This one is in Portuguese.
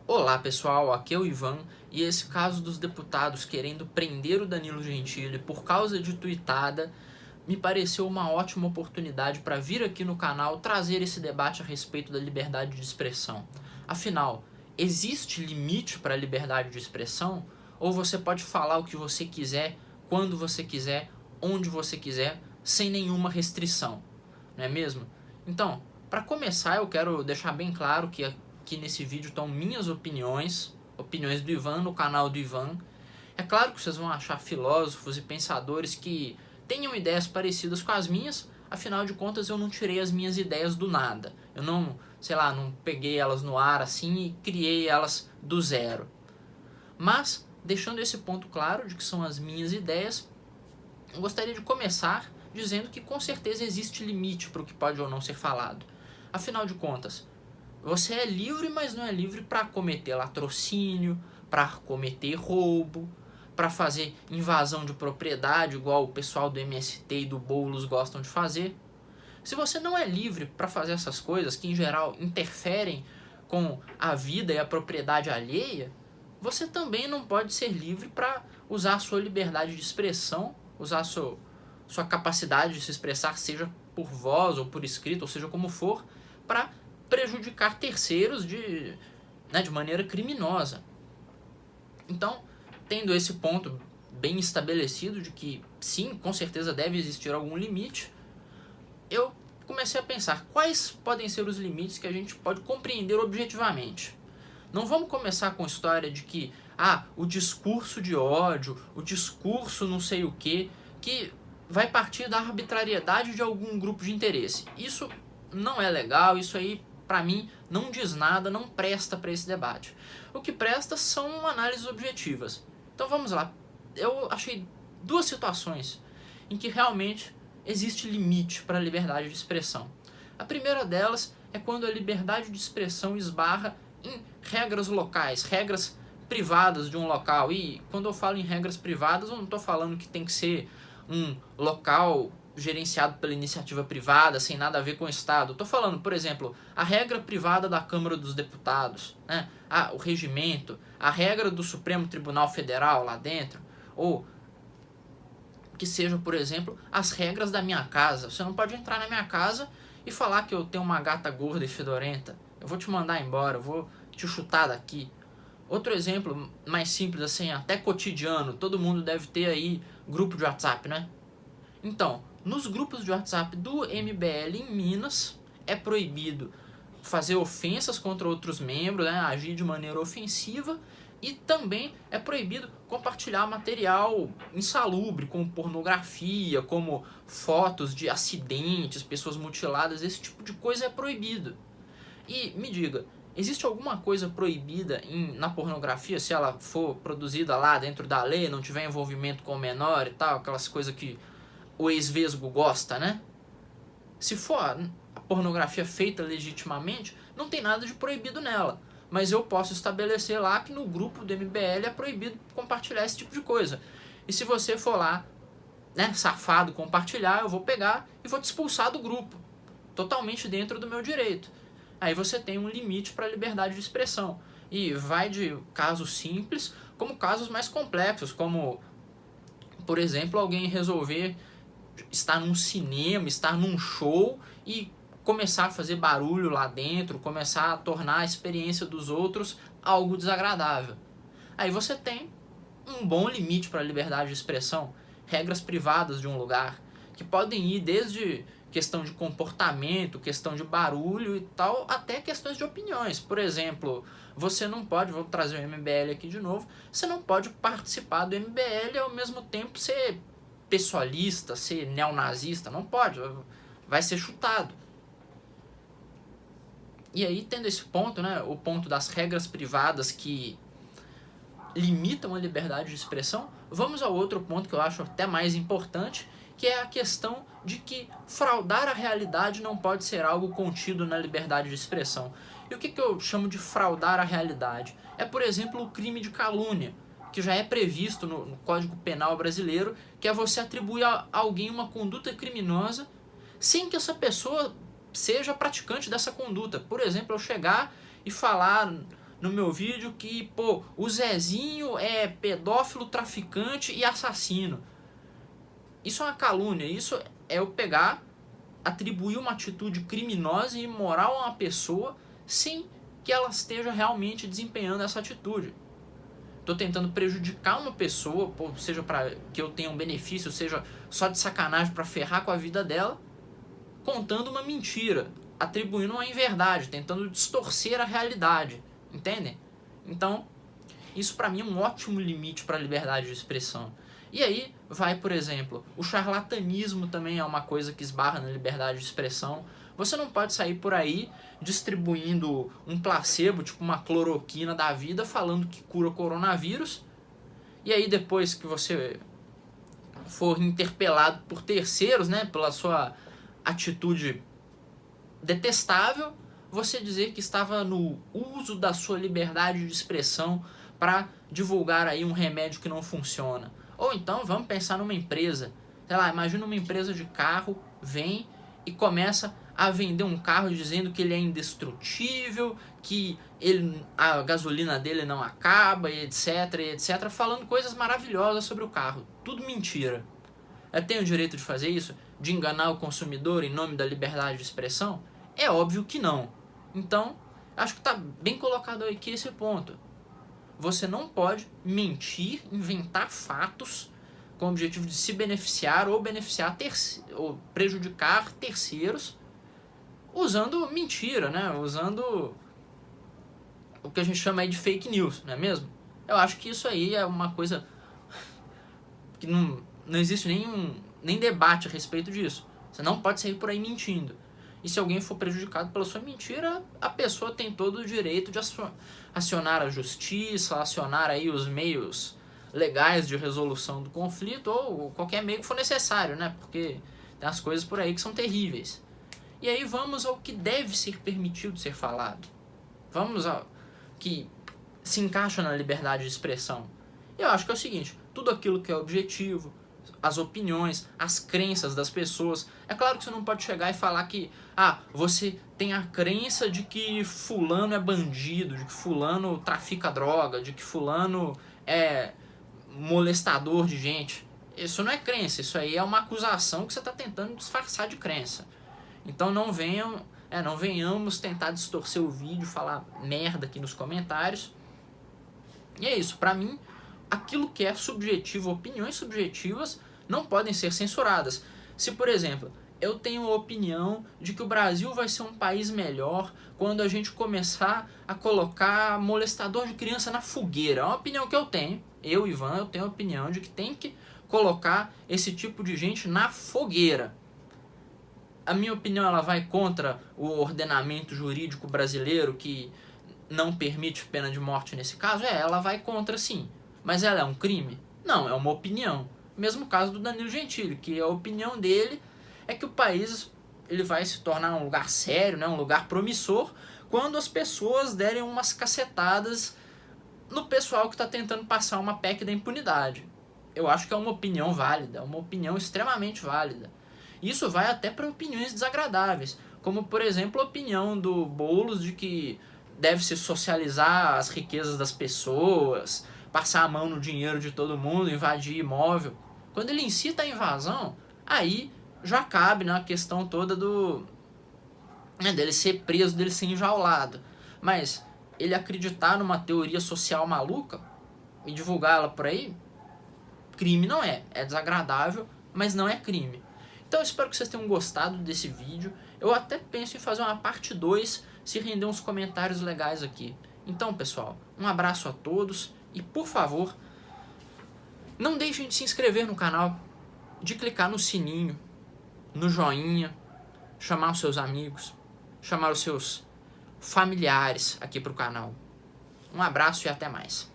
Olá pessoal, aqui é o Ivan e esse caso dos deputados querendo prender o Danilo Gentili por causa de tuitada me pareceu uma ótima oportunidade para vir aqui no canal trazer esse debate a respeito da liberdade de expressão. Afinal, existe limite para a liberdade de expressão? Ou você pode falar o que você quiser, quando você quiser, onde você quiser, sem nenhuma restrição, não é mesmo? Então, para começar eu quero deixar bem claro que aqui nesse vídeo estão minhas opiniões do Ivan no canal do Ivan. É claro que vocês vão achar filósofos e pensadores que tenham ideias parecidas com as minhas, afinal de contas eu não tirei as minhas ideias do nada. Eu não, não peguei elas no ar assim e criei elas do zero. Mas, deixando esse ponto claro de que são as minhas ideias, eu gostaria de começar dizendo que com certeza existe limite para o que pode ou não ser falado. Afinal de contas, você é livre, mas não é livre para cometer latrocínio, para cometer roubo, para fazer invasão de propriedade, igual o pessoal do MST e do Boulos gostam de fazer. Se você não é livre para fazer essas coisas, que em geral interferem com a vida e a propriedade alheia, você também não pode ser livre para usar a sua liberdade de expressão, usar a sua capacidade de se expressar, seja por voz ou por escrito, ou seja como for, para prejudicar terceiros de maneira criminosa. Então, tendo esse ponto bem estabelecido de que sim, com certeza deve existir algum limite, eu comecei a pensar quais podem ser os limites que a gente pode compreender objetivamente. Não vamos começar com a história de que o discurso de ódio, o discurso não sei o que vai partir da arbitrariedade de algum grupo de interesse. Isso não é legal, isso aí para mim não diz nada, não presta para esse debate. O que presta são análises objetivas. Então vamos lá. Eu achei duas situações em que realmente existe limite para a liberdade de expressão. A primeira delas é quando a liberdade de expressão esbarra em regras locais, regras privadas de um local. E quando eu falo em regras privadas, eu não estou falando que tem que ser um local gerenciado pela iniciativa privada, sem nada a ver com o Estado. Estou falando, por exemplo, a regra privada da Câmara dos Deputados, né? O regimento, a regra do Supremo Tribunal Federal lá dentro, ou que seja, por exemplo, as regras da minha casa. Você não pode entrar na minha casa e falar que eu tenho uma gata gorda e fedorenta. Eu vou te mandar embora, eu vou te chutar daqui. Outro exemplo mais simples, assim, até cotidiano, todo mundo deve ter aí grupo de WhatsApp, né? Então, nos grupos de WhatsApp do MBL em Minas, é proibido fazer ofensas contra outros membros, né, agir de maneira ofensiva, e também é proibido compartilhar material insalubre, como pornografia, como fotos de acidentes, pessoas mutiladas, esse tipo de coisa é proibido. E me diga, existe alguma coisa proibida na pornografia, se ela for produzida lá dentro da lei, não tiver envolvimento com o menor e tal, aquelas coisas que o ex-vesgo gosta, né? Se for a pornografia feita legitimamente, não tem nada de proibido nela. Mas eu posso estabelecer lá que no grupo do MBL é proibido compartilhar esse tipo de coisa. E se você for lá, né, safado, compartilhar, eu vou pegar e vou te expulsar do grupo. Totalmente dentro do meu direito. Aí você tem um limite para a liberdade de expressão. E vai de casos simples como casos mais complexos, como, por exemplo, alguém resolver estar num cinema, estar num show e começar a fazer barulho lá dentro, começar a tornar a experiência dos outros algo desagradável. Aí você tem um bom limite para a liberdade de expressão, regras privadas de um lugar, que podem ir desde questão de comportamento, questão de barulho e tal, até questões de opiniões. Por exemplo, você não pode, vou trazer o MBL aqui de novo, você não pode participar do MBL e ao mesmo tempo ser pessoalista, ser neonazista, não pode, vai ser chutado. E aí, tendo esse ponto, né, o ponto das regras privadas que limitam a liberdade de expressão, vamos ao outro ponto que eu acho até mais importante, que é a questão de que fraudar a realidade não pode ser algo contido na liberdade de expressão. E o que eu chamo de fraudar a realidade? É, por exemplo, o crime de calúnia, que já é previsto no Código Penal brasileiro, que é você atribuir a alguém uma conduta criminosa sem que essa pessoa seja praticante dessa conduta. Por exemplo, eu chegar e falar no meu vídeo que, pô, o Zezinho é pedófilo, traficante e assassino. Isso é uma calúnia, isso é eu pegar, atribuir uma atitude criminosa e imoral a uma pessoa sem que ela esteja realmente desempenhando essa atitude. Estou tentando prejudicar uma pessoa, seja para que eu tenha um benefício, seja só de sacanagem para ferrar com a vida dela, contando uma mentira, atribuindo uma inverdade, tentando distorcer a realidade, entendem? Então, isso para mim é um ótimo limite para a liberdade de expressão. E aí vai, por exemplo, o charlatanismo também é uma coisa que esbarra na liberdade de expressão. Você não pode sair por aí distribuindo um placebo, tipo uma cloroquina da vida, falando que cura o coronavírus. E aí depois que você for interpelado por terceiros, né, pela sua atitude detestável, você dizer que estava no uso da sua liberdade de expressão para divulgar aí um remédio que não funciona. Ou então vamos pensar numa empresa, sei lá, imagina uma empresa de carro vem e começa a vender um carro dizendo que ele é indestrutível, que a gasolina dele não acaba, e etc, falando coisas maravilhosas sobre o carro. Tudo mentira. Eu tenho o direito de fazer isso? De enganar o consumidor em nome da liberdade de expressão? É óbvio que não. Então, acho que está bem colocado aqui esse ponto. Você não pode mentir, inventar fatos com o objetivo de se beneficiar ou ou prejudicar terceiros usando mentira, né? Usando o que a gente chama aí de fake news, não é mesmo? Eu acho que isso aí é uma coisa que não existe nem debate a respeito disso. Você não pode sair por aí mentindo. E se alguém for prejudicado pela sua mentira, a pessoa tem todo o direito de acionar a justiça, acionar aí os meios legais de resolução do conflito ou qualquer meio que for necessário, né? Porque tem as coisas por aí que são terríveis. E aí vamos ao que deve ser permitido ser falado. Vamos ao que se encaixa na liberdade de expressão. Eu acho que é o seguinte, tudo aquilo que é objetivo, as opiniões, as crenças das pessoas. É claro que você não pode chegar e falar que você tem a crença de que fulano é bandido, de que fulano trafica droga, de que fulano é molestador de gente. Isso não é crença, isso aí é uma acusação que você está tentando disfarçar de crença. Então não venhamos tentar distorcer o vídeo, falar merda aqui nos comentários. E é isso, pra mim, aquilo que é subjetivo, opiniões subjetivas, não podem ser censuradas. Se, por exemplo, eu tenho a opinião de que o Brasil vai ser um país melhor quando a gente começar a colocar molestador de criança na fogueira. É uma opinião que eu tenho. Eu, Ivan, eu tenho a opinião de que tem que colocar esse tipo de gente na fogueira. A minha opinião ela vai contra o ordenamento jurídico brasileiro que não permite pena de morte nesse caso? Ela vai contra sim. Mas ela é um crime? Não, é uma opinião. Mesmo caso do Danilo Gentili, que a opinião dele é que o país ele vai se tornar um lugar sério, né, um lugar promissor, quando as pessoas derem umas cacetadas no pessoal que está tentando passar uma PEC da impunidade. Eu acho que é uma opinião válida, uma opinião extremamente válida. Isso vai até para opiniões desagradáveis, como por exemplo a opinião do Boulos de que deve-se socializar as riquezas das pessoas, passar a mão no dinheiro de todo mundo, invadir imóvel. Quando ele incita a invasão, aí já cabe na questão toda dele ser preso, dele ser enjaulado. Mas ele acreditar numa teoria social maluca e divulgá-la por aí, crime não é. É desagradável, mas não é crime. Então eu espero que vocês tenham gostado desse vídeo. Eu até penso em fazer uma parte 2 se render uns comentários legais aqui. Então, pessoal, um abraço a todos e, por favor, não deixem de se inscrever no canal, de clicar no sininho, no joinha, chamar os seus amigos, chamar os seus familiares aqui para o canal. Um abraço e até mais.